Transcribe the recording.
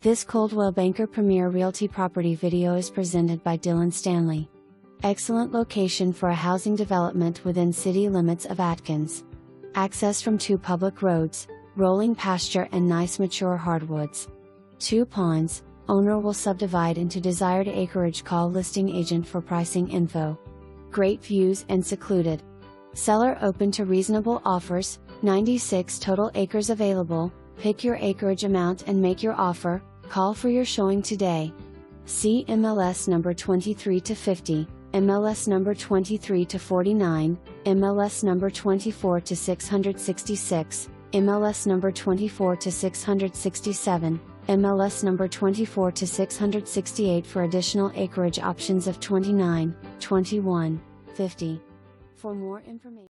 This Coldwell Banker Premier Realty property video is presented by Stanley. Excellent location for a housing development within city limits of Atkins. Access from 2 public roads, rolling pasture and nice mature hardwoods. 2 ponds, owner will subdivide into desired acreage. Call listing agent for pricing info. Great views and secluded. Seller open to reasonable offers, 96 total acres available. Pick your acreage amount and make your offer. Call for your showing today. See MLS number 23 to 50, MLS number 23 to 49, MLS number 24 to 666, MLS number 24 to 667, MLS number 24 to 668 for additional acreage options of 29, 21, 50. For more information